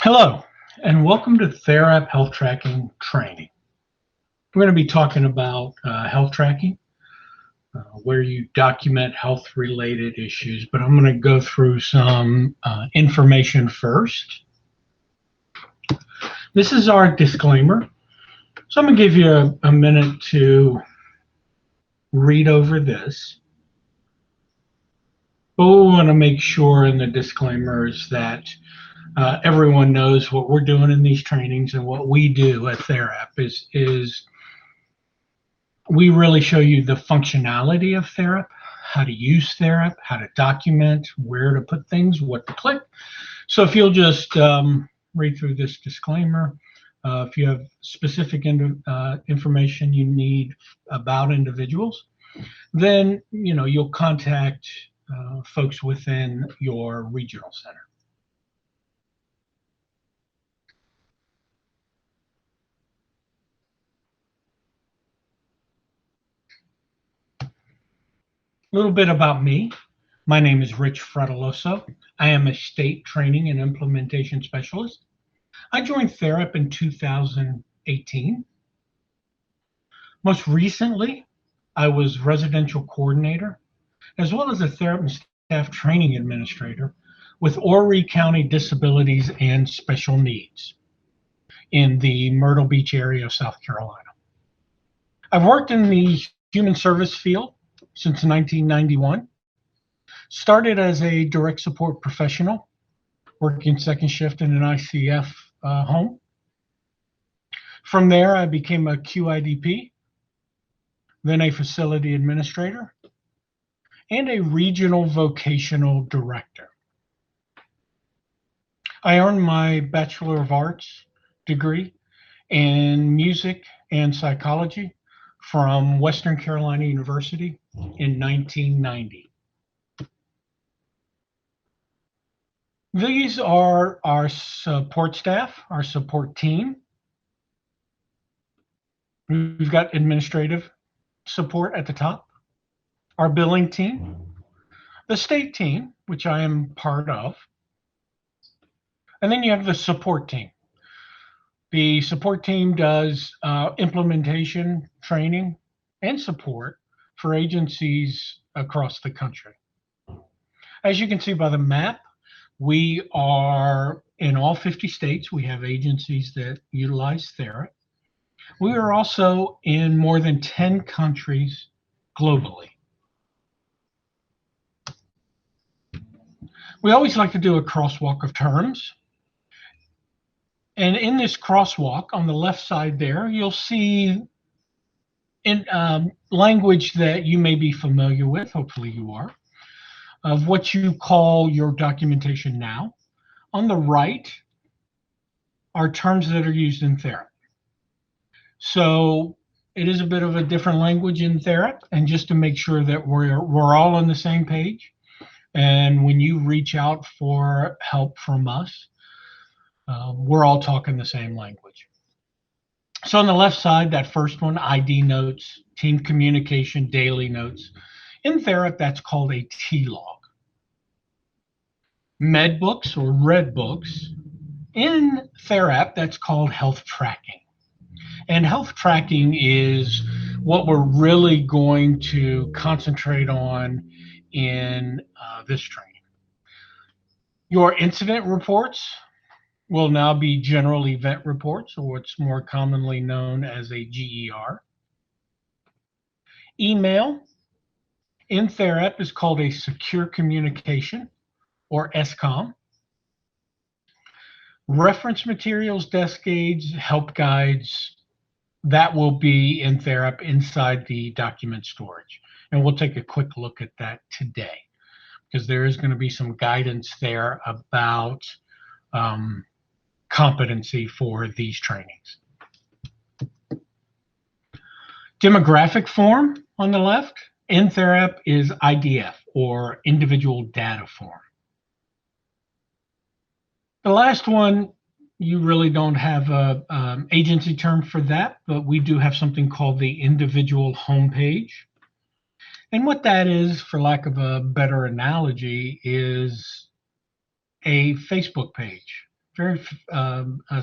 Hello, and welcome to Therap Health Tracking Training. We're going to be talking about health tracking, where you document health-related issues, but I'm going to go through some information first. This is our disclaimer, so I'm going to give you a minute to read over this. But we want to make sure in the disclaimers that everyone knows what we're doing in these trainings, and what we do at Therap is we really show you the functionality of Therap, how to use Therap, how to document, where to put things, what to click. So if you'll just read through this disclaimer, if you have specific information you need about individuals, then you'll contact folks within your regional center. A little bit about me. My name is Rich Fratelloso. I am a state training and implementation specialist. I joined Therap in 2018. Most recently, I was residential coordinator, as well as a Therap and staff training administrator with Horry County Disabilities and Special Needs in the Myrtle Beach area of South Carolina. I've worked in the human service field since 1991. Started as a direct support professional, working second shift in an ICF home. From there, I became a QIDP, then a facility administrator, and a regional vocational director. I earned my Bachelor of Arts degree in music and psychology from Western Carolina University in 1990. These are our support staff, our support team. We've got administrative support at the top, our billing team, the state team, which I am part of, and then you have the support team. The support team does implementation, training, and support for agencies across the country. As you can see by the map, we are in all 50 states. We have agencies that utilize Therap. We are also in more than 10 countries globally. We always like to do a crosswalk of terms. And in this crosswalk, on the left side there, you'll see in language that you may be familiar with, hopefully you are, of what you call your documentation now. On the right are terms that are used in Therap. So it is a bit of a different language in Therap, and just to make sure that we're all on the same page, and when you reach out for help from us, we're all talking the same language. So on the left side, that first one, ID notes, team communication, daily notes. In Therap, that's called a T-log. Med books or red books. In Therap, that's called health tracking. And health tracking is what we're really going to concentrate on in this training. Your incident reports will now be general event reports, or what's more commonly known as a GER. Email in Therap is called a secure communication, or SCOM. Reference materials, desk aids, help guides, that will be in Therap inside the document storage. And we'll take a quick look at that today, because there is going to be some guidance there about competency for these trainings. Demographic form on the left in Therap is IDF, or individual data form. The last one, you really don't have an agency term for that, but we do have something called the individual homepage. And what that is, for lack of a better analogy, is a Facebook page very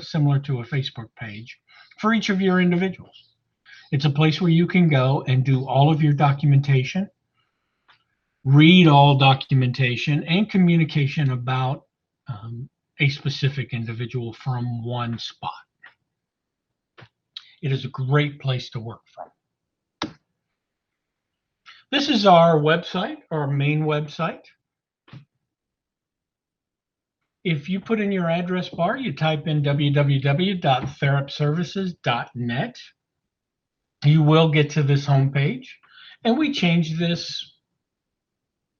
similar to a Facebook page for each of your individuals. It's a place where you can go and do all of your documentation, read all documentation and communication about a specific individual from one spot. It is a great place to work from. This is our website, our main website. If you put in your address bar, you type in www.therapservices.net, you will get to this homepage. And we change this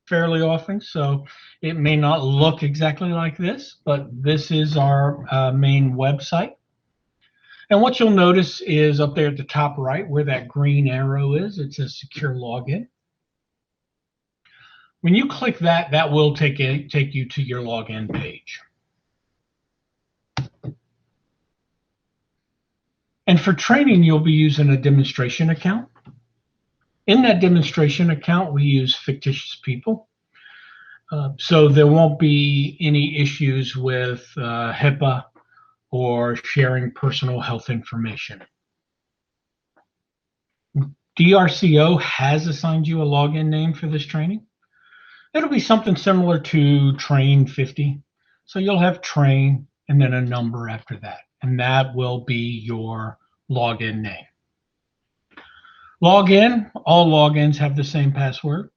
fairly often, so it may not look exactly like this, but this is our main website. And what you'll notice is up there at the top right where that green arrow is, it says secure login. When you click that, that will take you to your login page. And for training, you'll be using a demonstration account. In that demonstration account, we use fictitious people. So there won't be any issues with HIPAA or sharing personal health information. DRCO has assigned you a login name for this training. It'll be something similar to Train 50. So you'll have Train and then a number after that. And that will be your login name. Login, all logins have the same password.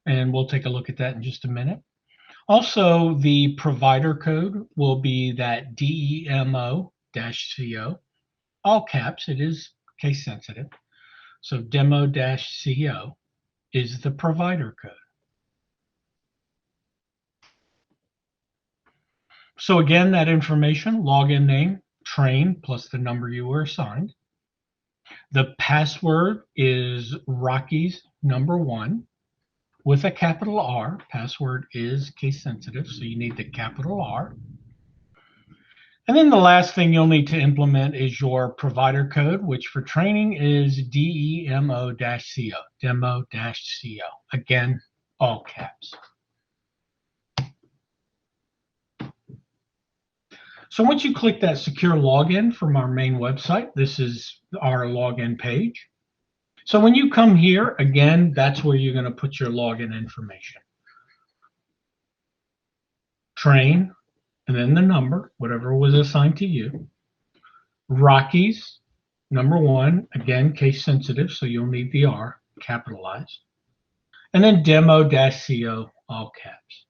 And we'll take a look at that in just a minute. Also, the provider code will be that DEMO-CO. All caps, it is case sensitive. So demo-CO is the provider code. So again, that information, login name, train, plus the number you were assigned. The password is Rocky's #1 with a capital R. Password is case sensitive, so you need the capital R. And then the last thing you'll need to implement is your provider code, which for training is DEMO-CO, demo-CO. Again, all caps. So once you click that secure login from our main website, this is our login page. So when you come here, again, that's where you're going to put your login information. Train, and then the number, whatever was assigned to you. Rocky's #1, again, case sensitive, so you'll need the R capitalized. And then demo-CO, all caps.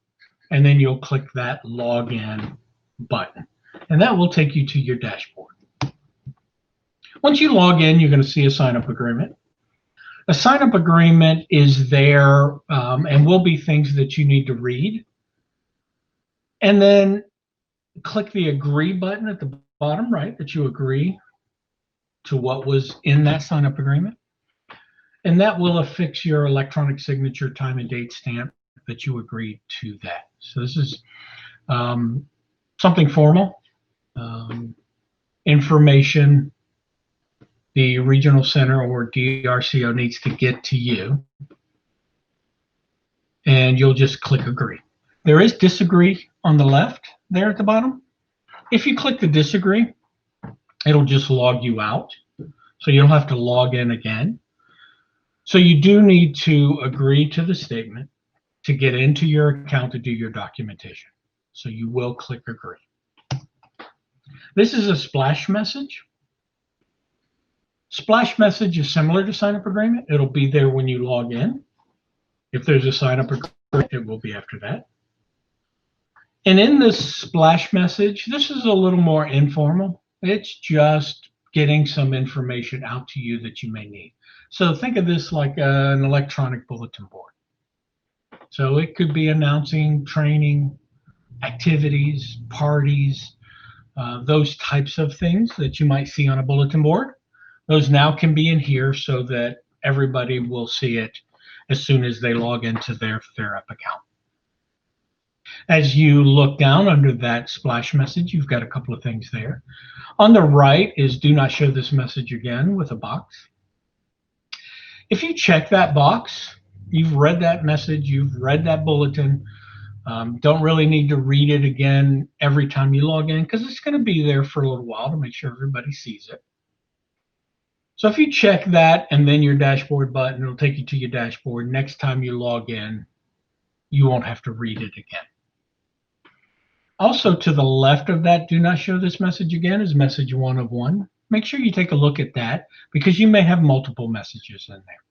And then you'll click that login button. And that will take you to your dashboard. Once you log in, you're going to see a sign-up agreement. A sign-up agreement is there and will be things that you need to read. And then click the agree button at the bottom right that you agree to what was in that sign-up agreement. And that will affix your electronic signature time and date stamp that you agreed to that. So this is something formal. Information the regional center or DRCO needs to get to you, and you'll just click agree. There is disagree on the left there at the bottom. If you click the disagree, it'll just log you out, so you'll have to log in again. So you do need to agree to the statement to get into your account to do your documentation. So you will click agree. This is a splash message. Splash message is similar to sign-up agreement. It'll be there when you log in. If there's a sign-up agreement, it will be after that. And in this splash message, this is a little more informal. It's just getting some information out to you that you may need. So think of this like an electronic bulletin board. So it could be announcing training, activities, parties, those types of things that you might see on a bulletin board. Those now can be in here so that everybody will see it as soon as they log into their Therap account. As you look down under that splash message, you've got a couple of things there. On the right is do not show this message again with a box. If you check that box, you've read that message, you've read that bulletin, Don't really need to read it again every time you log in because it's going to be there for a little while to make sure everybody sees it. So if you check that and then your dashboard button, it'll take you to your dashboard. Next time you log in, you won't have to read it again. Also, to the left of that do not show this message again is message 1 of 1. Make sure you take a look at that because you may have multiple messages in there.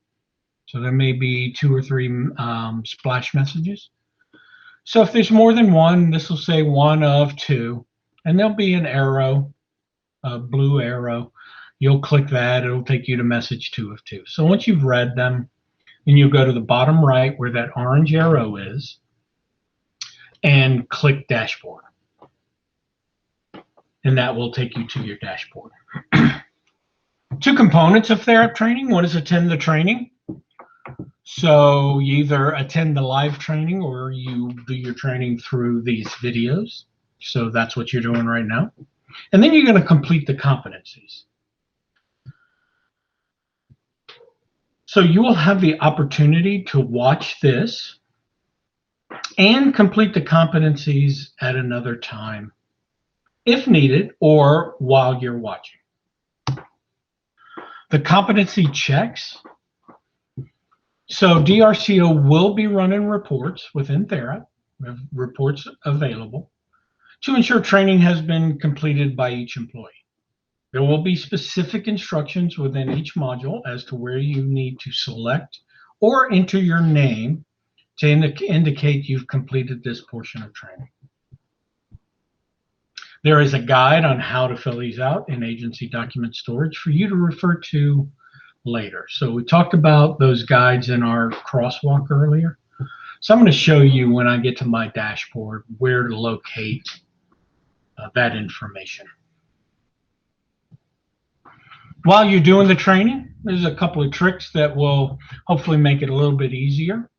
So there may be 2 or 3 splash messages. So if there's more than one, this will say 1 of 2, and there'll be an arrow, a blue arrow. You'll click that, it'll take you to message 2 of 2. So once you've read them, then you'll go to the bottom right where that orange arrow is and click dashboard. And that will take you to your dashboard. 2 components of Therap training. One is attend the training. So you either attend the live training or you do your training through these videos. So that's what you're doing right now. And then you're going to complete the competencies. So you will have the opportunity to watch this and complete the competencies at another time if needed or while you're watching. The competency checks. So DRCO will be running reports within Therap. We have reports available to ensure training has been completed by each employee. There will be specific instructions within each module as to where you need to select or enter your name to indicate you've completed this portion of training. There is a guide on how to fill these out in agency document storage for you to refer to later. So we talked about those guides in our crosswalk earlier. So I'm going to show you when I get to my dashboard where to locate that information. While you're doing the training, there's a couple of tricks that will hopefully make it a little bit easier.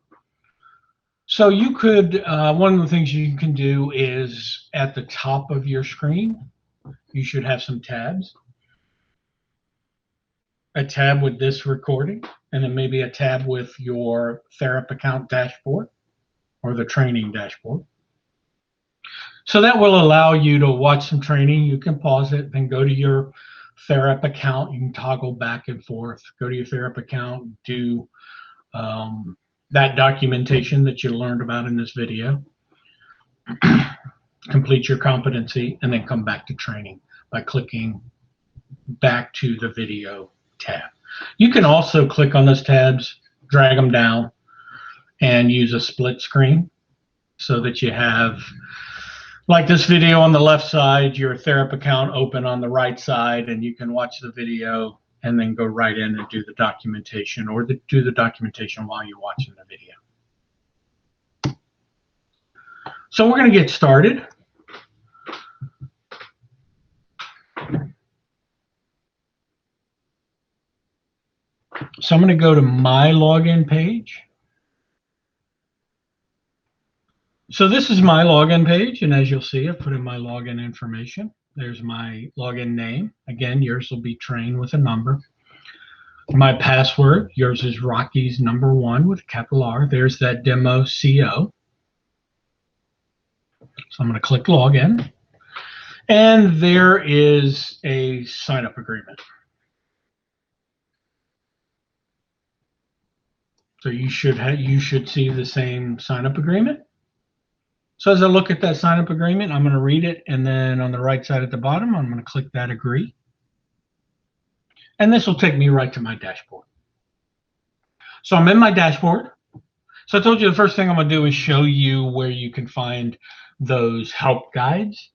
So you could, one of the things you can do is at the top of your screen, you should have some tabs. A tab with this recording, and then maybe a tab with your Therap account dashboard or the training dashboard. So that will allow you to watch some training. You can pause it, then go to your Therap account. You can toggle back and forth, go to your Therap account, do that documentation that you learned about in this video, complete your competency, and then come back to training by clicking back to the video tab. You can also click on those tabs, drag them down, and use a split screen so that you have, like this video on the left side, your Therap account open on the right side, and you can watch the video and then go right in and do the documentation, or do the documentation while you're watching the video. So we're going to get started. So I'm going to go to my login page. So this is my login page, and as you'll see, I put in my login information. There's my login name. Again, yours will be trained with a number. My password, yours is Rocky's #1 with a capital R. There's that demo CO. So I'm going to click login. And there is a sign-up agreement. So you should see the same sign-up agreement. So as I look at that sign-up agreement, I'm going to read it, and then on the right side at the bottom, I'm going to click that agree. And this will take me right to my dashboard. So I'm in my dashboard. So I told you the first thing I'm going to do is show you where you can find those help guides.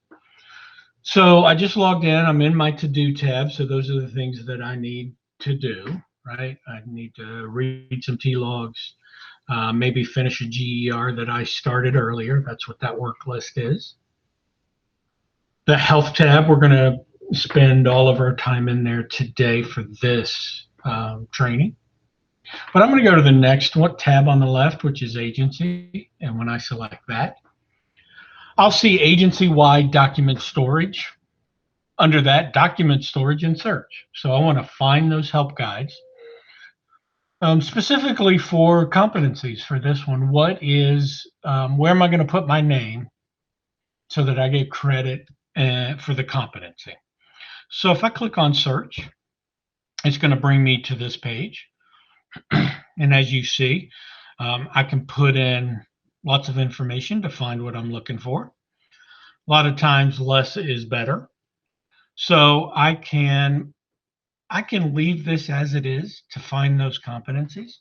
So I just logged in. I'm in my to-do tab. So those are the things that I need to do, right? I need to read some T-logs, maybe finish a GER that I started earlier. That's what that work list is. The health tab, we're going to spend all of our time in there today for this training. But I'm going to go to the next tab on the left, which is agency. And when I select that, I'll see agency-wide document storage. Under that, document storage and search. So I want to find those help guides. Specifically for competencies for this one, what is, where am I going to put my name so that I get credit for the competency? So if I click on search, it's going to bring me to this page. And as you see, I can put in lots of information to find what I'm looking for. A lot of times less is better. So I can leave this as it is to find those competencies.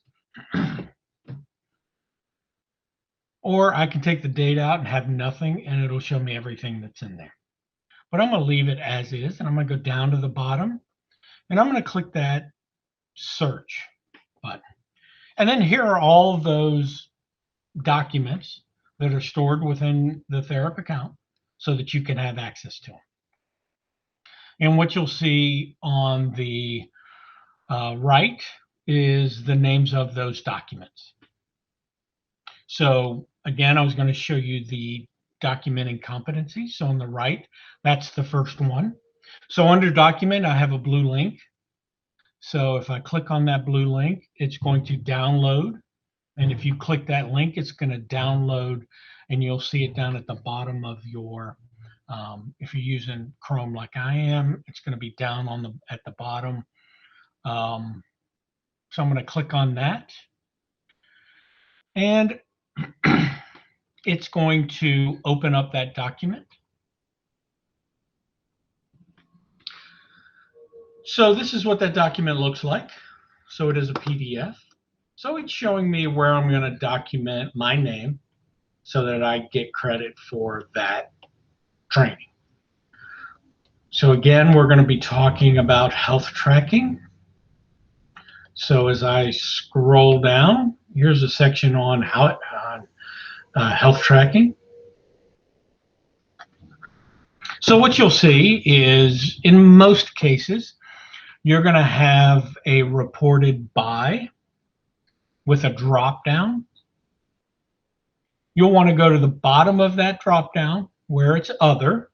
Or I can take the data out and have nothing, and it'll show me everything that's in there. But I'm going to leave it as is, and I'm going to go down to the bottom, and I'm going to click that search button. And then here are all of those documents that are stored within the Therap account so that you can have access to them. And what you'll see on the right is the names of those documents. So again, I was going to show you the documenting competencies. So on the right, that's the first one. So under document, I have a blue link. So if I click on that blue link, it's going to download. And if you click that link, it's going to download, and you'll see it down at the bottom of your, if you're using Chrome like I am, it's going to be down on at the bottom. So I'm going to click on that. And it's going to open up that document. So this is what that document looks like. So it is a PDF. So it's showing me where I'm going to document my name so that I get credit for that training. So again, we're going to be talking about health tracking. So as I scroll down, here's a section on health tracking. So what you'll see is, in most cases, you're going to have a reported by with a drop down. You'll want to go to the bottom of that drop down where it's other.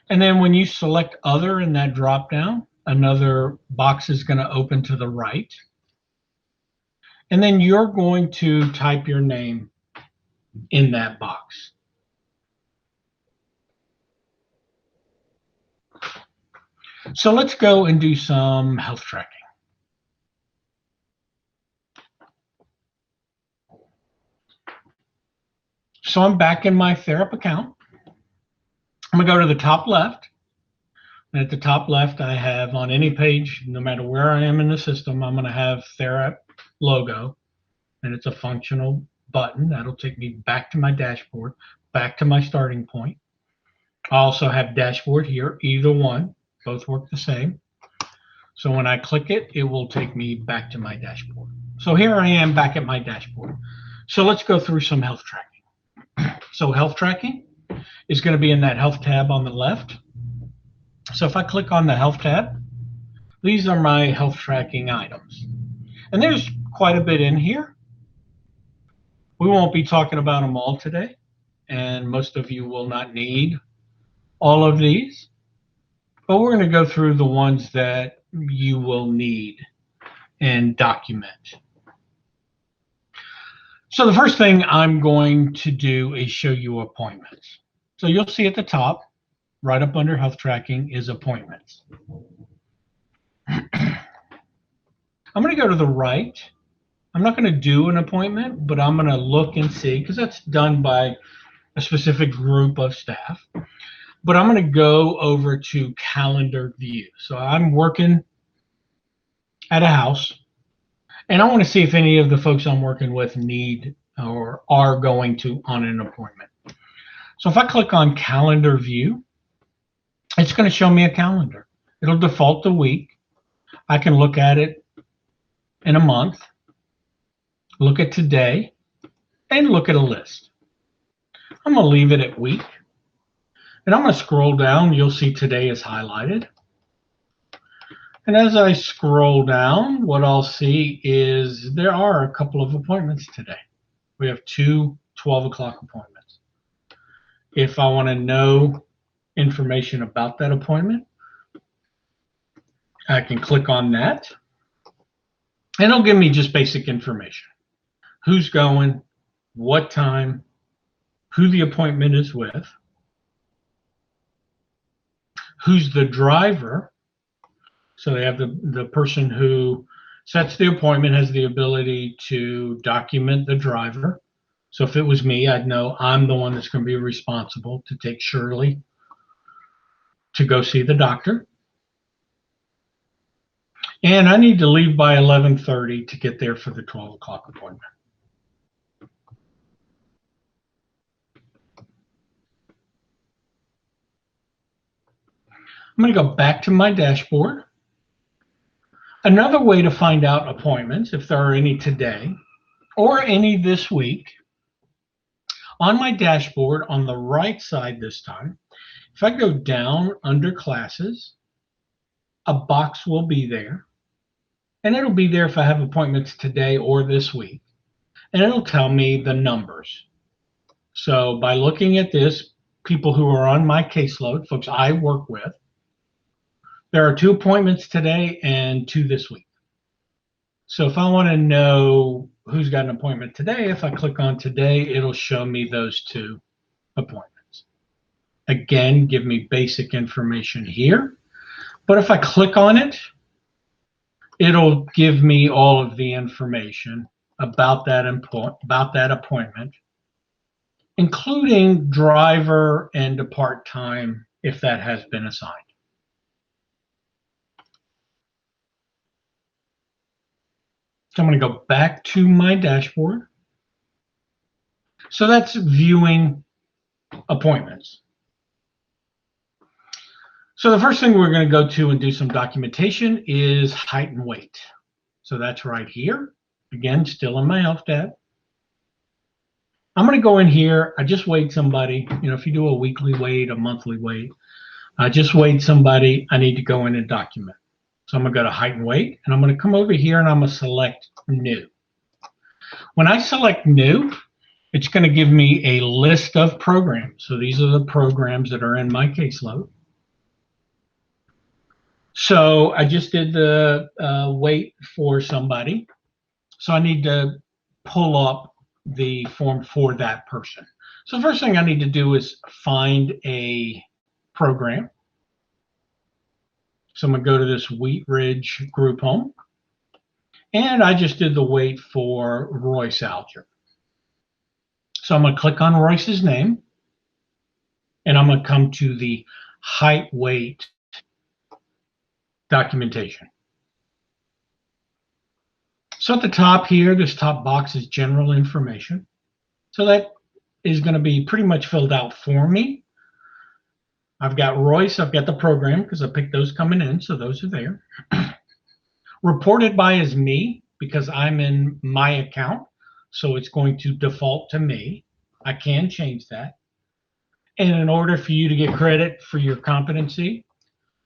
And then when you select other in that drop down, another box is going to open to the right. And then you're going to type your name in that box. So let's go and do some health tracking. So I'm back in my Therap account. I'm going to go to the top left. And at the top left, I have on any page, no matter where I am in the system, I'm going to have Therap logo. And it's a functional button. That'll take me back to my dashboard, back to my starting point. I also have dashboard here, either one. Both work the same. So when I click it, it will take me back to my dashboard. So here I am back at my dashboard. So let's go through some health tracking. So health tracking is going to be in that health tab on the left. So if I click on the health tab, these are my health tracking items. And there's quite a bit in here. We won't be talking about them all today, and most of you will not need all of these. But we're going to go through the ones that you will need and document. So the first thing I'm going to do is show you appointments. So you'll see at the top, right up under health tracking, is appointments. I'm going to go to the right. I'm not going to do an appointment, but I'm going to look and see, because that's done by a specific group of staff. But I'm going to go over to calendar view. So I'm working at a house, and I want to see if any of the folks I'm working with need or are going to on an appointment. So if I click on calendar view, it's going to show me a calendar. It'll default to week. I can look at it in a month, look at today, and look at a list. I'm going to leave it at week. And I'm going to scroll down. You'll see today is highlighted. And as I scroll down, what I'll see is there are a couple of appointments today. We have two 12 o'clock appointments. If I want to know information about that appointment, I can click on that, and it'll give me just basic information. Who's going, what time, who the appointment is with, who's the driver. So they have the person who sets the appointment has the ability to document the driver. So if it was me, I'd know I'm the one that's going to be responsible to take Shirley to go see the doctor. And I need to leave by 11:30 to get there for the 12 o'clock appointment. I'm going to go back to my dashboard. Another way to find out appointments, if there are any today or any this week, on my dashboard on the right side this time, if I go down under classes, a box will be there. And it'll be there if I have appointments today or this week. And it'll tell me the numbers. So by looking at this, people who are on my caseload, folks I work with, there are 2 appointments today and 2 this week. So if I want to know who's got an appointment today, if I click on today, it'll show me those 2 appointments. Again, give me basic information here. But if I click on it, it'll give me all of the information about that appointment, including driver and depart time if that has been assigned. So I'm going to go back to my dashboard. So that's viewing appointments. So the first thing we're going to go to and do some documentation is height and weight. So that's right here. Again, still in my Health tab. I'm going to go in here. I just weighed somebody. You know, if you do a weekly weight, a monthly weight, I just weighed somebody. I need to go in and document. So I'm going to go to height and weight, and I'm going to come over here and I'm going to select new. When I select new, it's going to give me a list of programs. So these are the programs that are in my caseload. So I just did the weight for somebody. So I need to pull up the form for that person. So the first thing I need to do is find a program. So I'm going to go to this Wheat Ridge group home. And I just did the weight for Royce Alger. So I'm going to click on Royce's name. And I'm going to come to the height weight documentation. So at the top here, this top box is general information. So that is going to be pretty much filled out for me. I've got Royce, I've got the program because I picked those coming in, so those are there. Reported by is me because I'm in my account, so it's going to default to me. I can change that. And in order for you to get credit for your competency,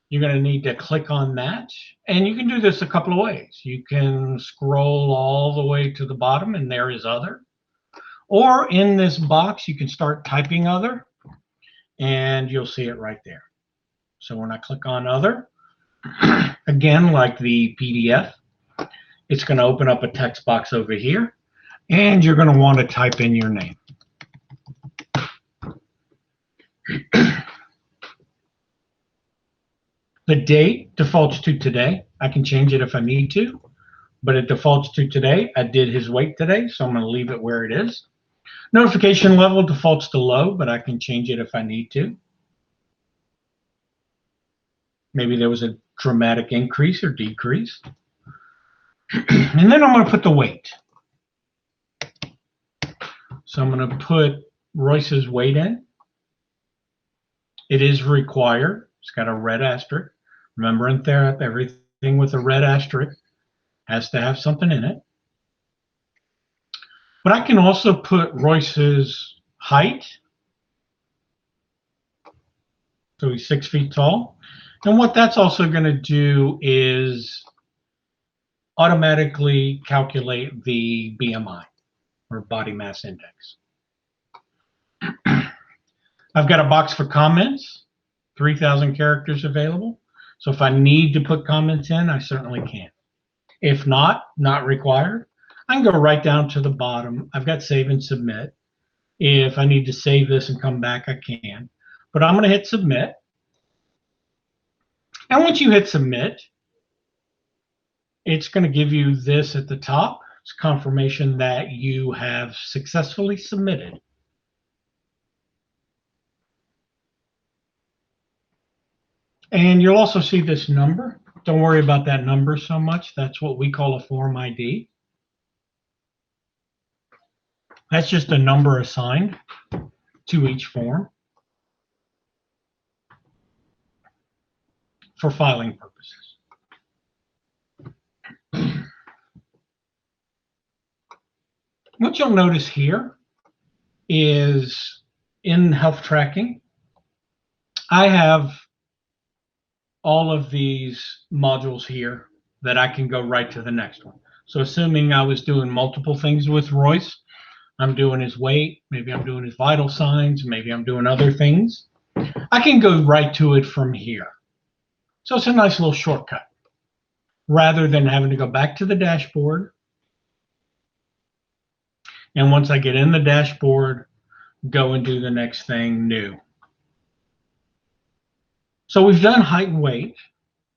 you're going to need to click on that. And you can do this a couple of ways. You can scroll all the way to the bottom and there is other. Or in this box, you can start typing other and you'll see it right there. So when I click on other, again, like the PDF, it's going to open up a text box over here and you're going to want to type in your name. The date defaults to today. I can change it if I need to, but it defaults to today. I did his weight today, so I'm going to leave it where it is. Notification level defaults to low, but I can change it if I need to. Maybe there was a dramatic increase or decrease. And then I'm going to put the weight. So I'm going to put Royce's weight in. It is required. It's got a red asterisk. Remember in Therap, everything with a red asterisk has to have something in it. But I can also put Royce's height. So he's 6 feet tall. And what that's also going to do is automatically calculate the BMI, or body mass index. I've got a box for comments, 3,000 characters available. So if I need to put comments in, I certainly can. If not, not required, I can go right down to the bottom. I've got save and submit. If I need to save this and come back, I can. But I'm going to hit submit. And once you hit submit, it's going to give you this at the top. It's confirmation that you have successfully submitted. And you'll also see this number. Don't worry about that number so much. That's what we call a form ID. That's just a number assigned to each form for filing purposes. What you'll notice here is in health tracking, I have all of these modules here that I can go right to the next one. So assuming I was doing multiple things with Royce, I'm doing his weight, maybe I'm doing his vital signs, maybe I'm doing other things, I can go right to it from here. So it's a nice little shortcut rather than having to go back to the dashboard. And once I get in the dashboard, go and do the next thing new. So we've done height and weight.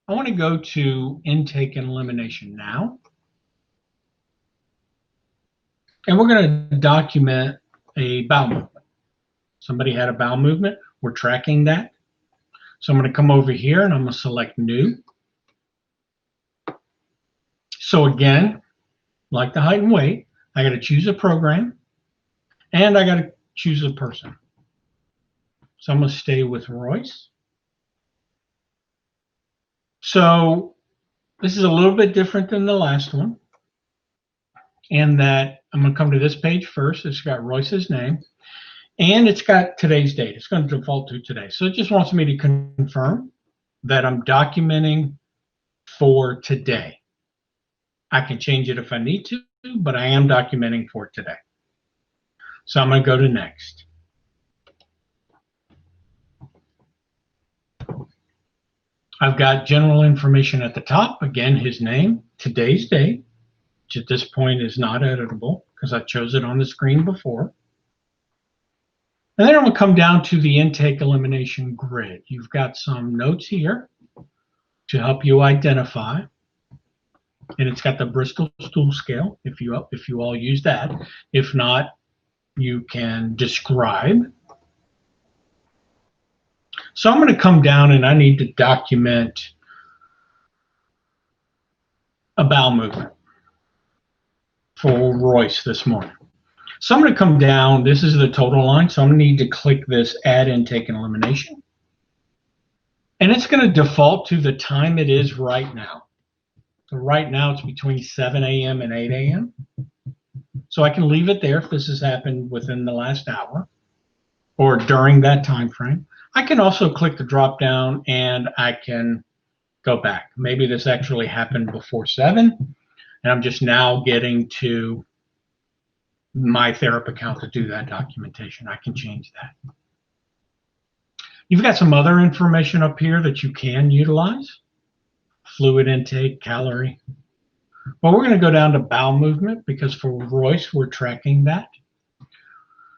I want to go to intake and elimination now. And we're going to document a bowel movement. Somebody had a bowel movement. We're tracking that. So I'm going to come over here and I'm going to select new. So again, like the height and weight, I got to choose a program and I got to choose a person. So I'm going to stay with Royce. So this is a little bit different than the last one in that I'm going to come to this page first. It's got Royce's name and it's got today's date. It's going to default to today. So it just wants me to confirm that I'm documenting for today. I can change it if I need to, but I am documenting for today. So I'm going to go to next. I've got general information at the top. Again, his name, today's date, which at this point is not editable because I chose it on the screen before. And then I'm going to come down to the intake elimination grid. You've got some notes here to help you identify. And it's got the Bristol stool scale, if you all use that. If not, you can describe. So I'm going to come down and I need to document a bowel movement for Royce this morning. So I'm going to come down. This is the total line. So I'm going to need to click this add intake and elimination. And it's going to default to the time it is right now. So right now it's between 7 a.m. and 8 a.m. So I can leave it there if this has happened within the last hour or during that time frame. I can also click the drop down and I can go back. Maybe this actually happened before 7 and I'm just now getting to my Therap account to do that documentation. I can change that. You've got some other information up here that you can utilize. Fluid intake, calorie. Well, we're going to go down to bowel movement because for Royce, we're tracking that.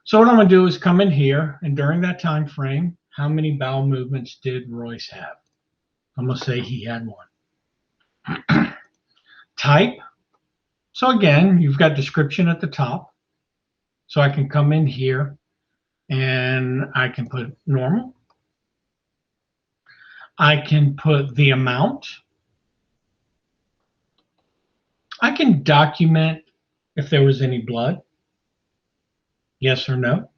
So what I'm going to do is come in here and during that time frame, how many bowel movements did Royce have? I'm going to say he had one. Type. So again, you've got description at the top. So I can come in here and I can put normal. I can put the amount. I can document if there was any blood, yes or no,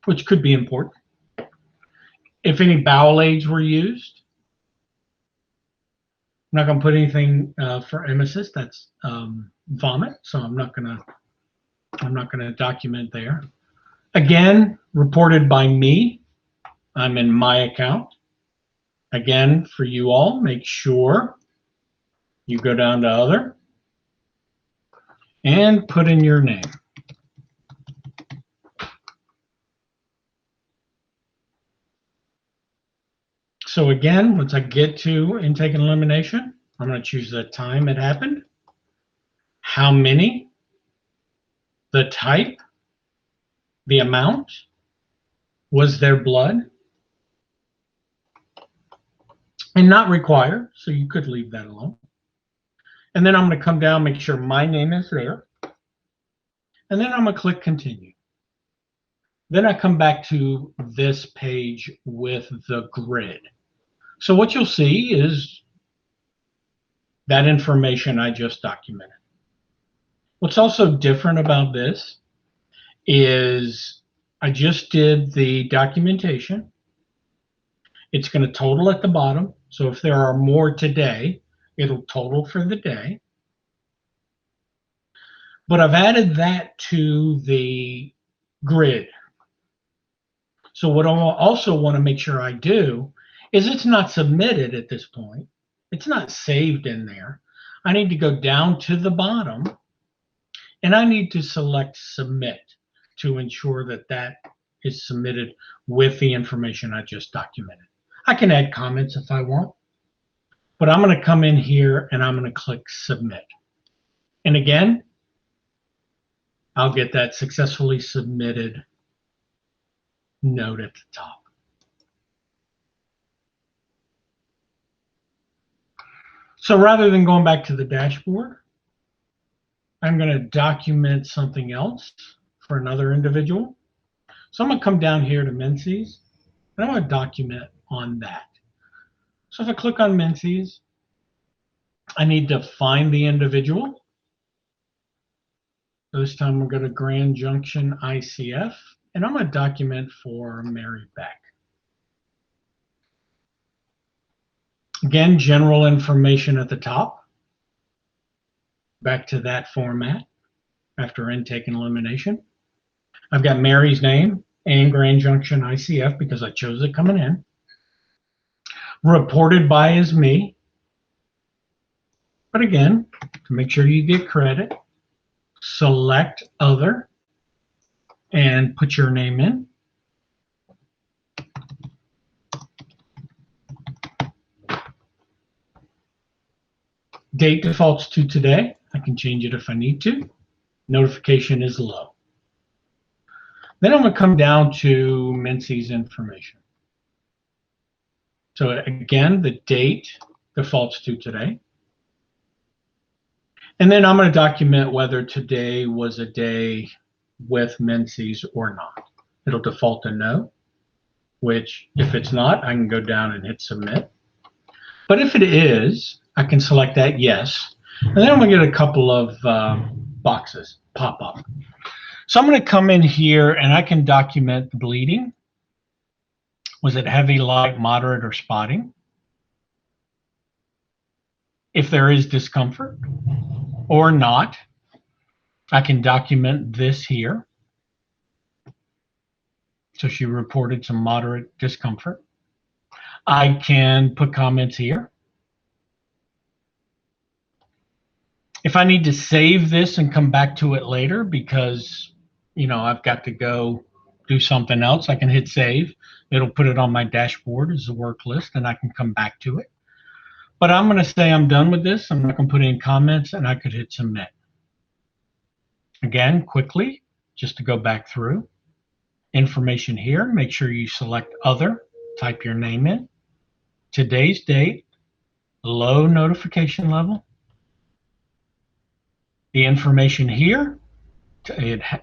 which could be important. If any bowel aids were used, I'm not going to put anything for emesis. That's vomit, so I'm not going to document there. Again, reported by me. I'm in my account. Again, for you all, make sure you go down to other and put in your name. So again, once I get to intake and elimination, I'm going to choose the time it happened, how many, the type, the amount, was there blood, and not required, so you could leave that alone. And then I'm going to come down, make sure my name is there, and then I'm going to click continue. Then I come back to this page with the grid. So what you'll see is that information I just documented. What's also different about this is I just did the documentation. It's going to total at the bottom. So if there are more today, it'll total for the day. But I've added that to the grid. So what I also want to make sure I do is it's not submitted at this point. It's not saved in there. I need to go down to the bottom and I need to select submit to ensure that that is submitted with the information I just documented. I can add comments if I want, but I'm going to come in here and I'm going to click submit. And again, I'll get that successfully submitted note at the top. So rather than going back to the dashboard, I'm going to document something else for another individual. So I'm going to come down here to Menzies, and I'm going to document on that. So if I click on Menzies, I need to find the individual. This time we'll go to Grand Junction ICF, and I'm going to document for Mary Beck. Again, general information at the top. Back to that format after intake and elimination. I've got Mary's name and Grand Junction ICF because I chose it coming in. Reported by is me. But again, to make sure you get credit, select other and put your name in. Date defaults to today. I can change it if I need to. Notification is low. Then I'm going to come down to Menzies information. So again, the date defaults to today. And then I'm going to document whether today was a day with Menzies or not. It'll default to no, which if it's not, I can go down and hit submit. But if it is, I can select that yes. And then I'm going to get a couple of boxes pop up. So I'm going to come in here and I can document the bleeding. Was it heavy, light, moderate, or spotting? If there is discomfort or not, I can document this here. So she reported some moderate discomfort. I can put comments here. If I need to save this and come back to it later because, you know, I've got to go do something else, I can hit save. It'll put it on my dashboard as a work list and I can come back to it. But I'm going to say I'm done with this. I'm not going to put in comments and I could hit submit. Again, quickly, just to go back through. Information here, make sure you select other, type your name in. Today's date, low notification level. The information here,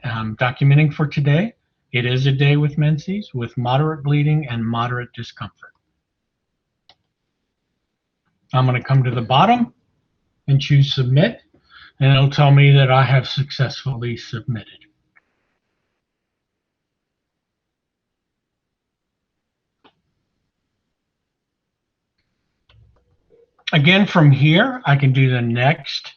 I'm documenting for today. It is a day with Menzies with moderate bleeding and moderate discomfort. I'm going to come to the bottom and choose submit, and it'll tell me that I have successfully submitted. Again, from here, I can do the next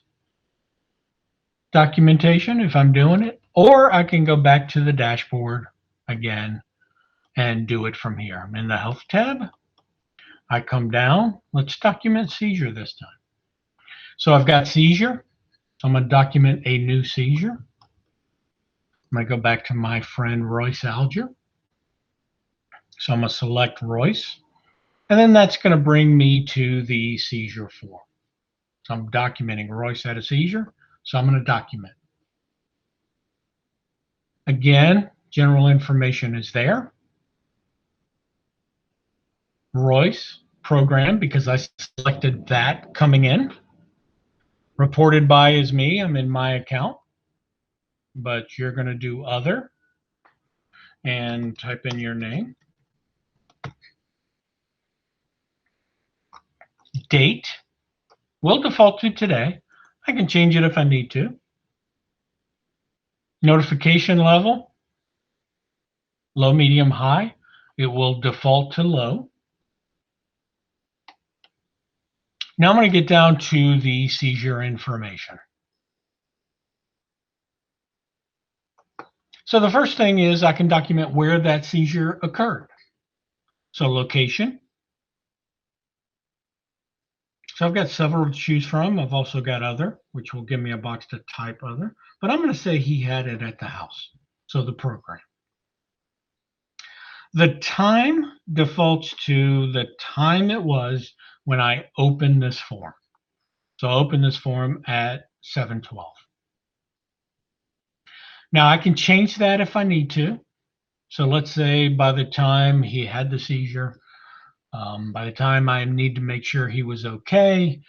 documentation if I'm doing it, or I can go back to the dashboard again and do it from here. I'm in the health tab. I come down. Let's document seizure this time. So I've got seizure. I'm going to document a new seizure. I'm going to go back to my friend Royce Alger. So I'm going to select Royce. And then that's going to bring me to the seizure form. So I'm documenting Royce had a seizure, so I'm going to document. Again, general information is there. Royce program, because I selected that coming in. Reported by is me, I'm in my account, but you're going to do other and type in your name. Date will default to today. I can change it if I need to. Notification level, low, medium, high. It will default to low. Now I'm going to get down to the seizure information. So the first thing is I can document where that seizure occurred. So location. So I've got several to choose from. I've also got other, which will give me a box to type other. But I'm going to say he had it at the house. So the program. The time defaults to the time it was when I opened this form. So I opened this form at 7:12. Now I can change that if I need to. So let's say by the time he had the seizure, by the time I need to make sure he was okay,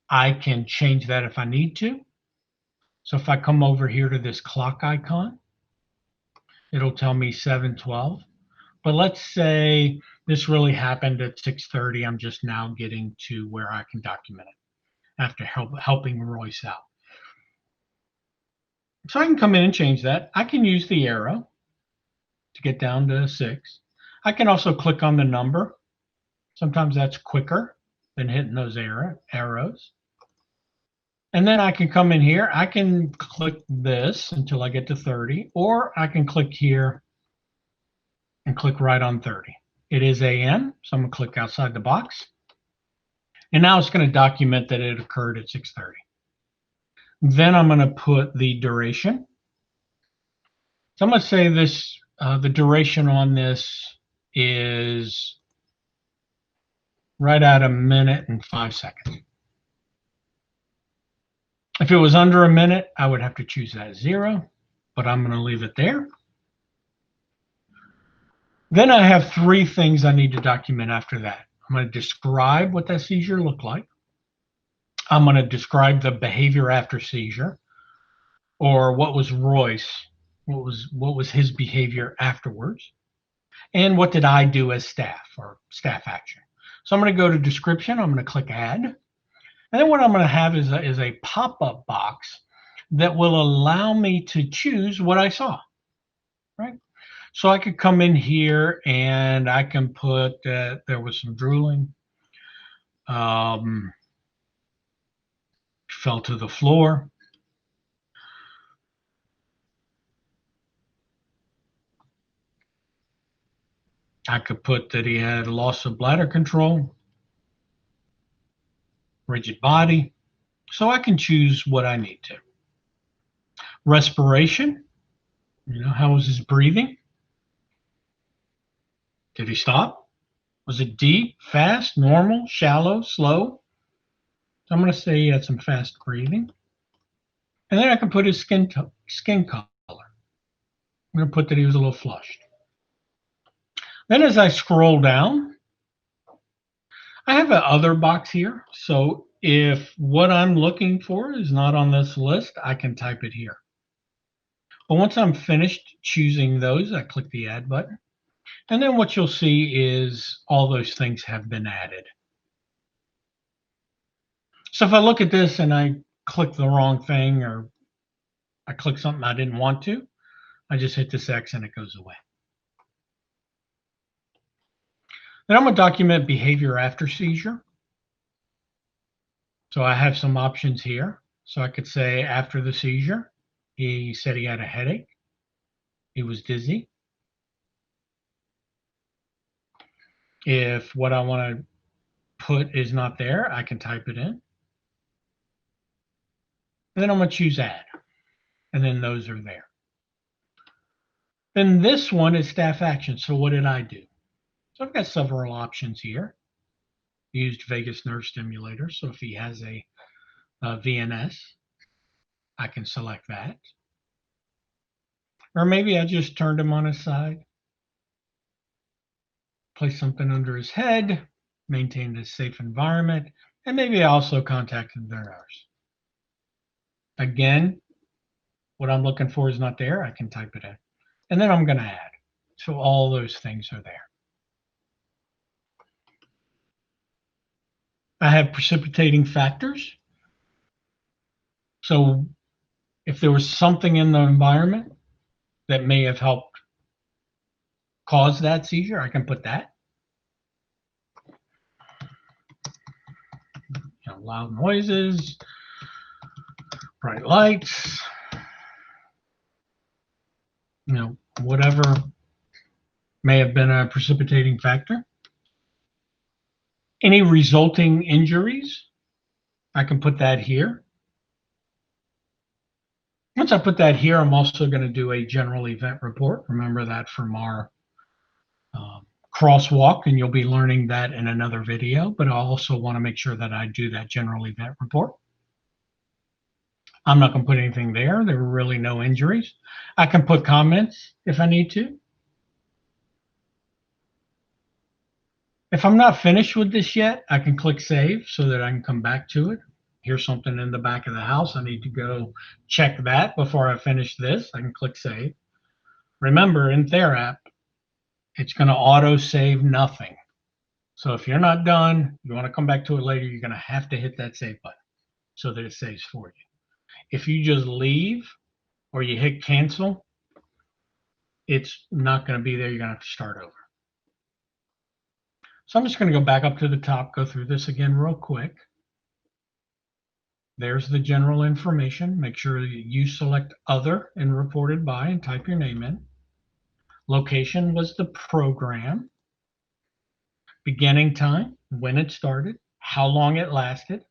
I can change that if I need to. So if I come over here to this clock icon, it'll tell me 7:12. But let's say this really happened at 6:30. I'm just now getting to where I can document it after helping Royce out. So I can come in and change that. I can use the arrow to get down to 6. I can also click on the number. Sometimes that's quicker than hitting those arrows. And then I can come in here. I can click this until I get to 30, or I can click here and click right on 30. It is AM, so I'm going to click outside the box. And now it's going to document that it occurred at 6:30. Then I'm going to put the duration. So I'm going to say this, the duration on this is right at 1 minute and 5 seconds. If it was under 1 minute, I would have to choose that 0, but I'm going to leave it there. Then I have 3 things I need to document after that. I'm going to describe what that seizure looked like. I'm going to describe the behavior after seizure, or what was Royce, what was his behavior afterwards, and what did I do as staff or staff action. So I'm going to go to description. I'm going to click add. And then what I'm going to have is a pop-up box that will allow me to choose what I saw, right? So I could come in here and I can put that there was some drooling, fell to the floor. I could put that he had loss of bladder control, rigid body. So I can choose what I need to. Respiration, how was his breathing? Did he stop? Was it deep, fast, normal, shallow, slow? So I'm going to say he had some fast breathing. And then I can put his skin color. I'm going to put that he was a little flushed. Then as I scroll down, I have an other box here. So if what I'm looking for is not on this list, I can type it here. But once I'm finished choosing those, I click the add button. And then what you'll see is all those things have been added. So if I look at this and I click the wrong thing, or I click something I didn't want to, I just hit this X and it goes away. Then I'm going to document behavior after seizure. So I have some options here. So I could say after the seizure, he said he had a headache. He was dizzy. If what I want to put is not there, I can type it in. And then I'm going to choose add. And then those are there. Then this one is staff action. So what did I do? So I've got several options here. Used vagus nerve stimulator. So if he has a VNS, I can select that. Or maybe I just turned him on his side, place something under his head, maintained a safe environment, and maybe I also contacted their nurse. Again, what I'm looking for is not there. I can type it in. And then I'm going to add. So all those things are there. I have precipitating factors. So if there was something in the environment that may have helped cause that seizure, I can put that. Loud noises, bright lights, whatever may have been a precipitating factor. Any resulting injuries, I can put that here. Once I put that here, I'm also going to do a general event report. Remember that from our crosswalk, and you'll be learning that in another video, but I also want to make sure that I do that general event report. I'm not going to put anything there. There were really no injuries. I can put comments if I need to. If I'm not finished with this yet, I can click save so that I can come back to it. Here's something in the back of the house. I need to go check that before I finish this. I can click save. Remember, in Therap, it's going to auto save nothing. So if you're not done, you want to come back to it later, you're going to have to hit that save button so that it saves for you. If you just leave or you hit cancel, it's not going to be there. You're going to have to start over. So I'm just going to go back up to the top, go through this again real quick. There's the general information. Make sure you select other and reported by and type your name in. Location was the program. Beginning time, when it started, how long it lasted.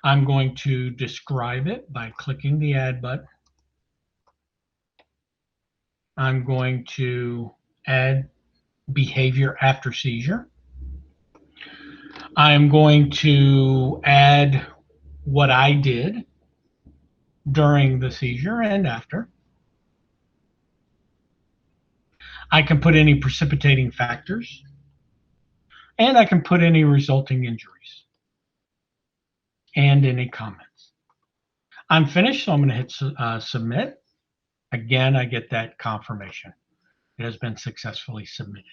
I'm going to describe it by clicking the add button. I'm going to add behavior after seizure. I'm going to add what I did during the seizure and after. I can put any precipitating factors, and I can put any resulting injuries and any comments. I'm finished, so I'm going to hit submit. Again, I get that confirmation. It has been successfully submitted.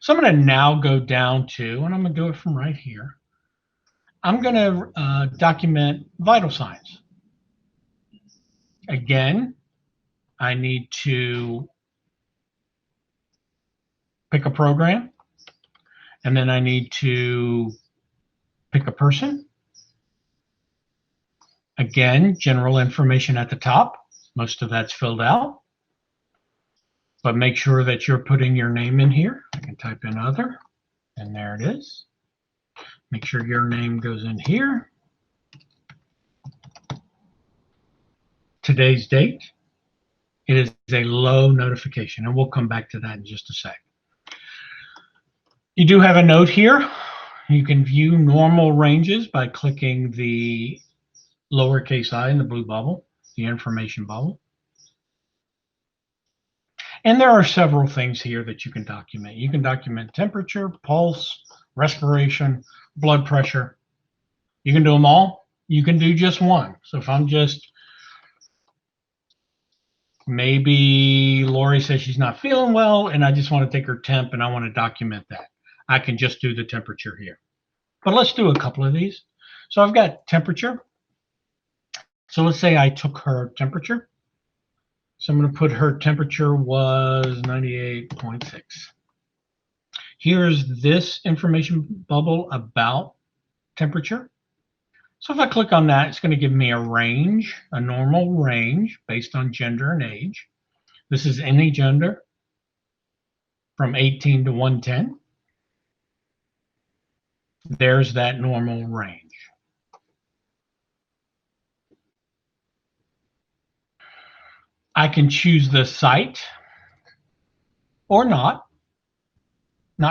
So I'm going to now go down to, and I'm going to do it from right here. I'm going to document vital signs. Again, I need to pick a program, and then I need to pick a person. Again, general information at the top. Most of that's filled out. But make sure that you're putting your name in here. I can type in other, and there it is. Make sure your name goes in here. Today's date. It is a low notification, and we'll come back to that in just a sec. You do have a note here. You can view normal ranges by clicking the lowercase I in the blue bubble, the information bubble. And there are several things here that you can document. You can document temperature, pulse, respiration, blood pressure. You can do them all. You can do just one. So if I'm just, maybe Lori says she's not feeling well and I just want to take her temp and I want to document that, I can just do the temperature here. But let's do a couple of these. So I've got temperature. So let's say I took her temperature. So I'm going to put her temperature was 98.6. Here's this information bubble about temperature. So if I click on that, it's going to give me a range, a normal range based on gender and age. This is any gender from 18 to 110. There's that normal range. I can choose the site. or not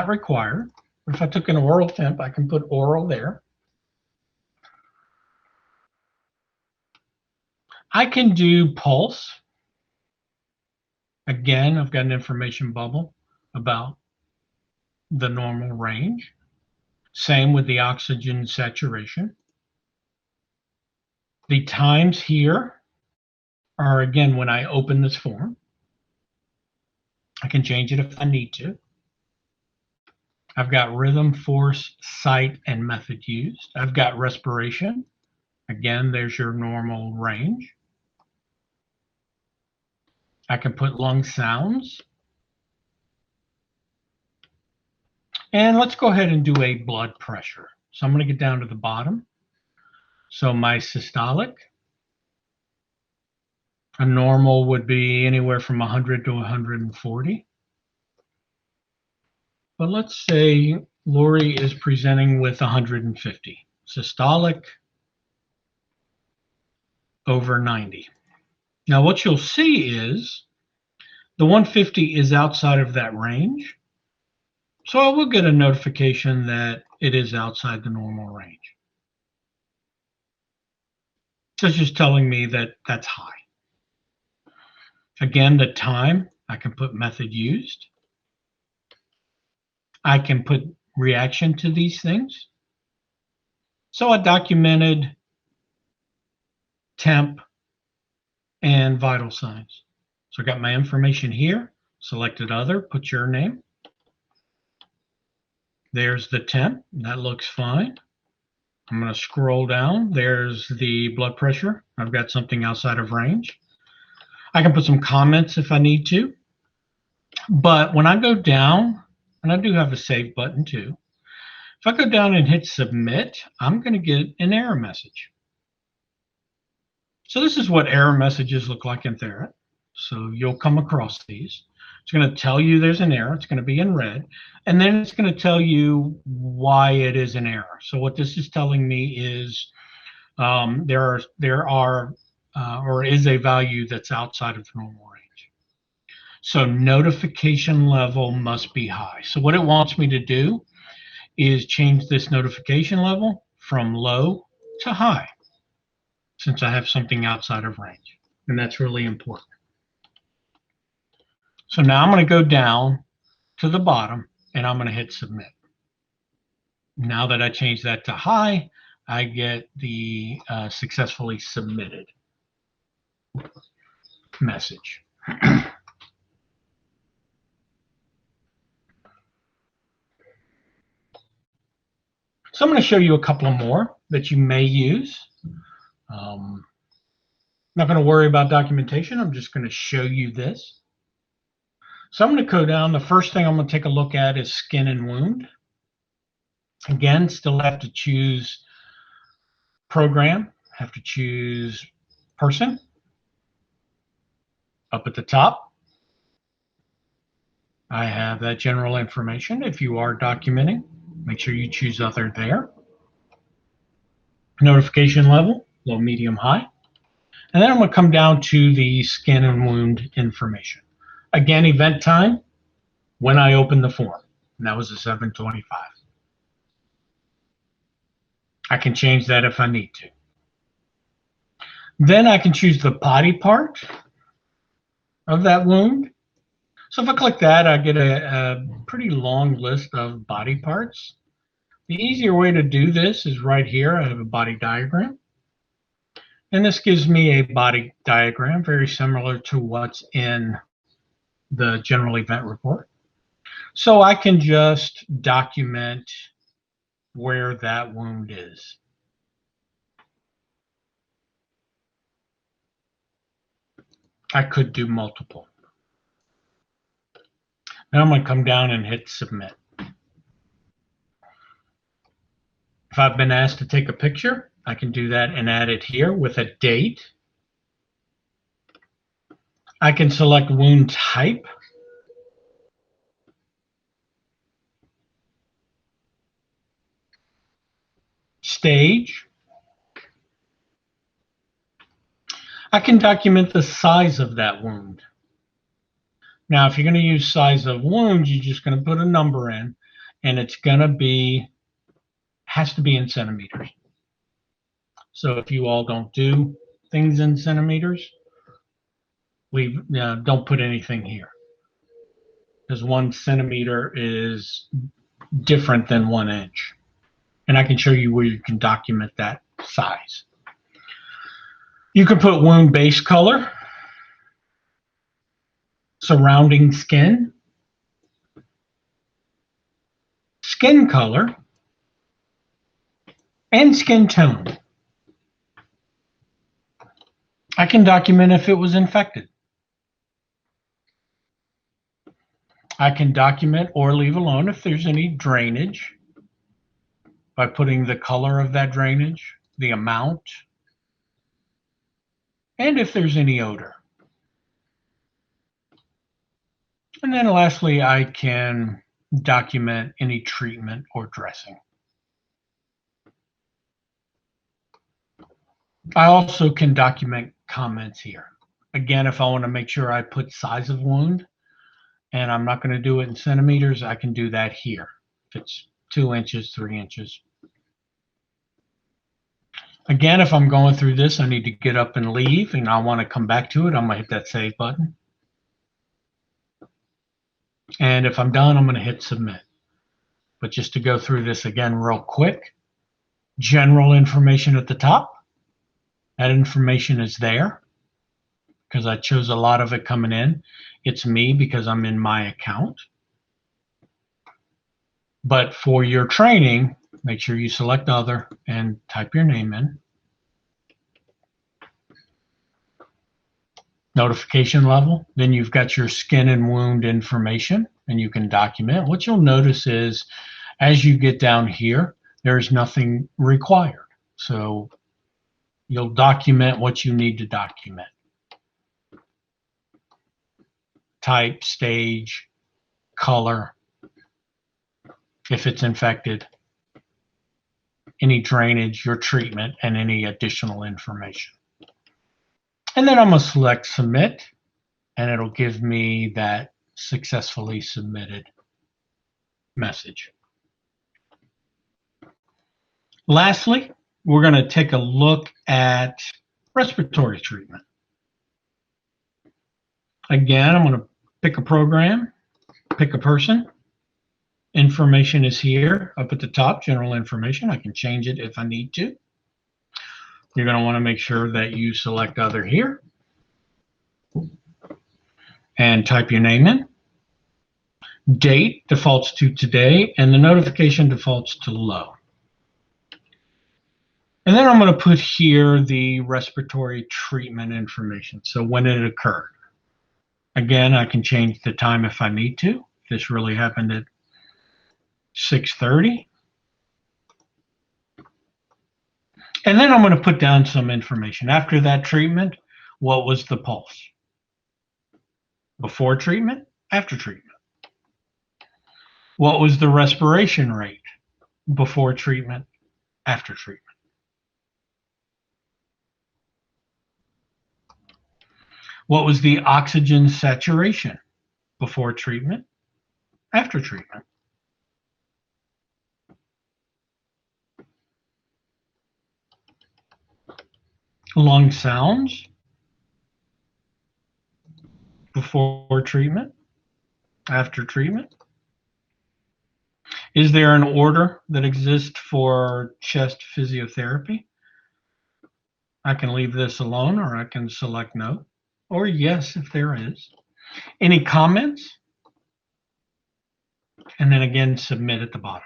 required. If I took an oral temp, I can put oral there. I can do pulse. Again, I've got an information bubble about the normal range. Same with the oxygen saturation. The times here are, again, when I open this form. I can change it if I need to. I've got rhythm, force, site, and method used. I've got respiration. Again, there's your normal range. I can put lung sounds. And let's go ahead and do a blood pressure. So I'm going to get down to the bottom. So my systolic, a normal would be anywhere from 100 to 140. But let's say Lori is presenting with 150. Systolic over 90. Now what you'll see is the 150 is outside of that range. So I will get a notification that it is outside the normal range. So it's just telling me that that's high. Again, the time, I can put method used. I can put reaction to these things. So I documented temp and vital signs. So I got my information here, selected other, put your name. There's the temp, that looks fine. I'm going to scroll down. There's the blood pressure. I've got something outside of range. I can put some comments if I need to. But when I go down, and I do have a save button too, if I go down and hit submit, I'm going to get an error message. So this is what error messages look like in Therap. So you'll come across these. It's going to tell you there's an error. It's going to be in red. And then it's going to tell you why it is an error. So what this is telling me is there is a value that's outside of the normal range. So notification level must be high. So what it wants me to do is change this notification level from low to high, since I have something outside of range. And that's really important. So now I'm going to go down to the bottom and I'm going to hit submit. Now that I change that to high, I get the successfully submitted message. So I'm going to show you a couple more that you may use. I'm not going to worry about documentation. I'm just going to show you this. So I'm going to go down. The first thing I'm going to take a look at is skin and wound. Again, still have to choose program, have to choose person. Up at the top, I have that general information. If you are documenting, make sure you choose other there. Notification level, low, medium, high. And then I'm going to come down to the skin and wound information. Again, event time, when I open the form. And that was a 7:25. I can change that if I need to. Then I can choose the body part of that wound. So if I click that, I get a pretty long list of body parts. The easier way to do this is right here. I have a body diagram. And this gives me a body diagram very similar to what's in the general event report. So I can just document where that wound is. I could do multiple. Now I'm going to come down and hit submit. If I've been asked to take a picture, I can do that and add it here with a date. I can select wound type. Stage. I can document the size of that wound. Now, if you're going to use size of wounds, you're just going to put a number in, and it's going to be, has to be in centimeters. So if you all don't do things in centimeters, we don't put anything here, because 1 centimeter is different than 1 inch. And I can show you where you can document that size. You can put wound base color, surrounding skin, skin color, and skin tone. I can document if it was infected. I can document or leave alone if there's any drainage by putting the color of that drainage, the amount, and if there's any odor. And then lastly, I can document any treatment or dressing. I also can document comments here. Again, if I want to make sure I put size of wound, and I'm not going to do it in centimeters, I can do that here. If it's 2 inches, 3 inches. Again, if I'm going through this, I need to get up and leave, and I want to come back to it, I'm going to hit that save button. And if I'm done, I'm going to hit submit. But just to go through this again real quick, general information at the top. That information is there because I chose a lot of it coming in. It's me because I'm in my account. But for your training, make sure you select other and type your name in. Notification level. Then you've got your skin and wound information, and you can document. What you'll notice is as you get down here, there's nothing required. So you'll document what you need to document. Type, stage, color, if it's infected, any drainage, your treatment, and any additional information. And then I'm going to select submit, and it'll give me that successfully submitted message. Lastly, we're going to take a look at respiratory treatment. Again, I'm going to pick a program, pick a person. Information is here up at the top, general information. I can change it if I need to. You're going to want to make sure that you select other here and type your name in. Date defaults to today, and the notification defaults to low. And then I'm going to put here the respiratory treatment information, so when it occurred. Again, I can change the time if I need to. This really happened at 6:30. And then I'm going to put down some information. After that treatment, what was the pulse? Before treatment, after treatment. What was the respiration rate? Before treatment, after treatment. What was the oxygen saturation? Before treatment, after treatment. Lung sounds before treatment, after treatment. Is there an order that exists for chest physiotherapy? I can leave this alone, or I can select no, or yes if there is. Any comments? And then again, submit at the bottom.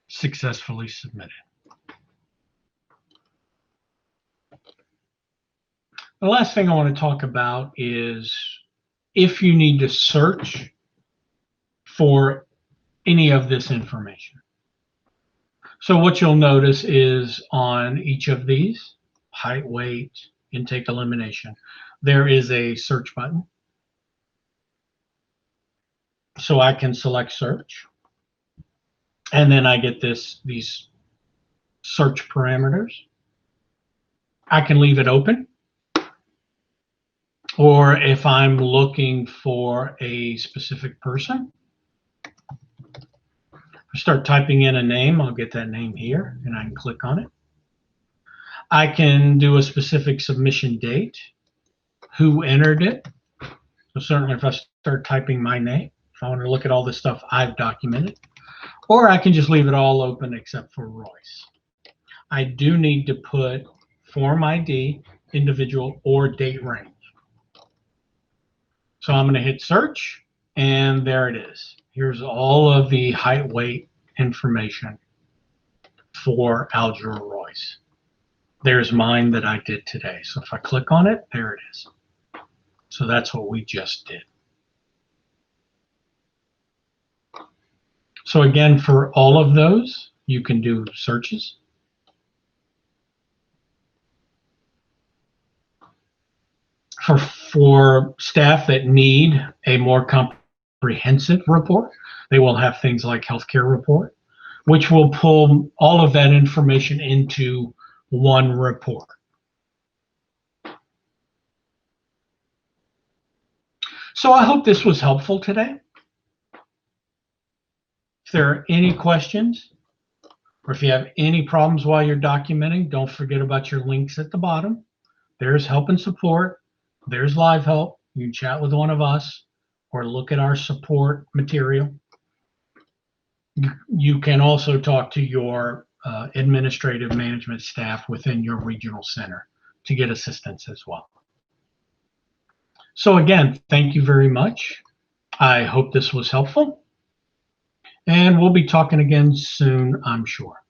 Successfully submitted. The last thing I want to talk about is if you need to search for any of this information. So what you'll notice is on each of these, height, weight, intake, elimination, there is a search button. So I can select search. And then I get these search parameters. I can leave it open. Or if I'm looking for a specific person, I start typing in a name, I'll get that name here and I can click on it. I can do a specific submission date, who entered it. So certainly if I start typing my name, if I want to look at all the stuff I've documented, or I can just leave it all open except for Royce. I do need to put form ID, individual, or date range. So I'm going to hit search, and there it is. Here's all of the height, weight information for Algebra Royce. There's mine that I did today. So if I click on it, there it is. So that's what we just did. So again, for all of those, you can do searches. For staff that need a more comprehensive report, they will have things like healthcare report, which will pull all of that information into one report. So I hope this was helpful today. If there are any questions, or if you have any problems while you're documenting, don't forget about your links at the bottom. There's help and support. There's live help. You can chat with one of us or look at our support material. You can also talk to your administrative management staff within your regional center to get assistance as well. So again, thank you very much. I hope this was helpful. And we'll be talking again soon, I'm sure.